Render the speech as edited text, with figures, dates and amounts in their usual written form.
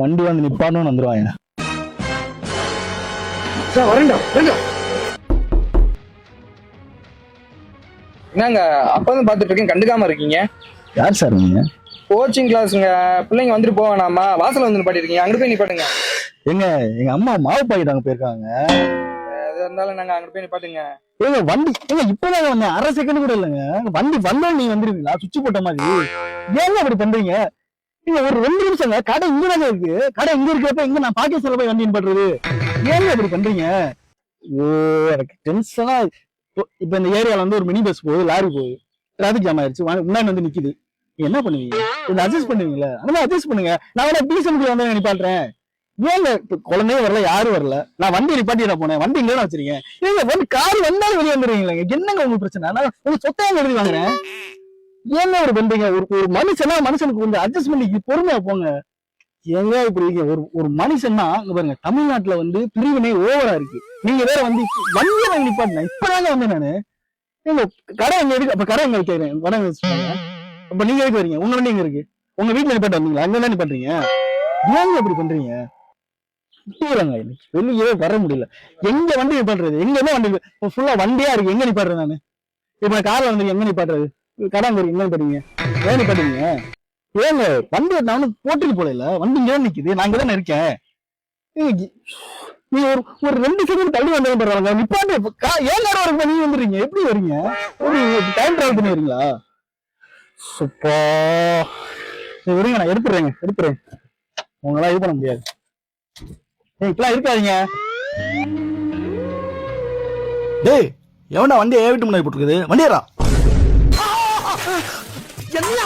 வண்டி வந்து நிப்பான்னு வந்துருவாங்க. என்னங்க அப்பதான் பாத்துட்டு இருக்கேன், கண்டுக்காம இருக்கீங்க? யார் சார் நீங்க? கோச்சிங் கிளாஸுங்க. பிள்ளைங்க வந்துட்டு போவேனாமா, வாசல் வந்து நிப்பாட்டிருக்கீங்க, அங்கிட்டு போய் நிப்பாட்டுங்க. எங்க எங்க அம்மா மாவு பாக்கெட் அங்க போயிருக்காங்க. எது இருந்தாலும் நாங்க அங்கிட்டு போய் நிப்பாட்டுங்க. ஏங்க வண்டி ஏங்க இப்பதான் வந்தேன், அரை செகண்ட் கூட இல்லைங்க. வண்டி வந்தோம் நீங்க வந்துருவீங்களா? சுவிட்ச் போட்ட மாதிரி ஏங்க அப்படி பண்றீங்க? நீங்க ஒரு 2 நிமிஷங்க, கடை இங்கதாங்க இருக்கு. கடை இங்க இருக்கிறப்ப இங்க நான் பாக்கெட் போய் வண்டி நிப்பாட்டுறது? ஏங்க அப்படி பண்றீங்க? ஐயோ எனக்கு டென்ஷனா. இப்ப இந்த ஏரியால வந்து ஒரு மினி பஸ் போகுது, லாரி போகுது, டிராபிக் ஜாம் ஆயிருச்சு, முன்னாடி வந்து நிக்குது. என்ன பண்ணுவீங்க? இதை அட்ஜஸ்ட் பண்ணுவீங்களா? அந்த அட்ஜஸ்ட் பண்ணுங்க. நான் வேணா டீசன்ட்ல வந்து நிப்பாட்டுறேன். ஏங்க குழந்தையும் வரல, யாரும் வரல, நான் வண்டி நிப்பாட்டிட போனேன், வண்டி இங்கே வச்சிருக்கேன். ஏங்க வந்து கார் வந்தாலும் வெளியே வந்துடுவீங்களா? என்னங்க உங்களுக்கு பிரச்சனை? நான் உங்க சொத்தையாங்க எழுதி வாங்குறேன். ஏங்க ஒரு பண்றீங்க? ஒரு மனுஷனுக்கு கொஞ்சம் அட்ஜஸ்ட் பண்ணி பொறுமையா போங்க. ஏங்க இப்படி ஒரு ஒரு மனுஷன்னா பாருங்க, தமிழ்நாட்டுல வந்து பிரிவினை ஓவரா இருக்கு. நீங்க வேற வந்து வண்டியை வாங்கி நிப்பாட்டினேன். இப்பதாங்க வந்து நானு எங்க கடை எங்க இருக்கு? அப்ப கடை எங்க வைக்கிறேன்? வடங்க வச்சுக்கோங்க. அப்ப நீங்க எதுக்கு வரீங்க? உங்க வண்டி எங்க இருக்கு? உங்க வீட்டுல நிப்பாட்ட வந்தீங்களா? அங்க என்ன பண்றீங்க? ஏங்க இப்படி பண்றீங்க? வெளியே வர முடியல. எங்க வண்டி நிப்பாடுறது? எங்க வண்டி ஃபுல்லா வண்டியா இருக்கு, எங்க நிப்பாடுறது? நானு இப்ப கார்ல வந்து எங்க நிப்பாடுறது? கடை எங்க நிப்பாடுவீங்க? ஏன் நிப்பாட்டுவீங்க? ஏங்க வண்டி நானும் போட்டுட்டு போல, வண்டி இங்க நிக்குது, நான் இங்கதானே இருக்கேன். நீ ஒரு 2 செகண்ட் தள்ளி வந்தா பரவாயில்ல, நிப்பாட்டு. ஏன் நேரம் வரைக்கும் நீங்க வந்துடுறீங்க? எப்படி வரீங்க? டைம் டிராவல் பண்ணி வரீங்களா? சுப்பா விடுங்க, நான் எடுத்துறேன். உங்களால இது பண்ண முடியாது. இப்பெல்லாம் இருக்காதீங்க. டேய், எவன்டா வண்டியை விட்டு முன்னாடி போட்டுருக்குது? வண்டியரா என்ன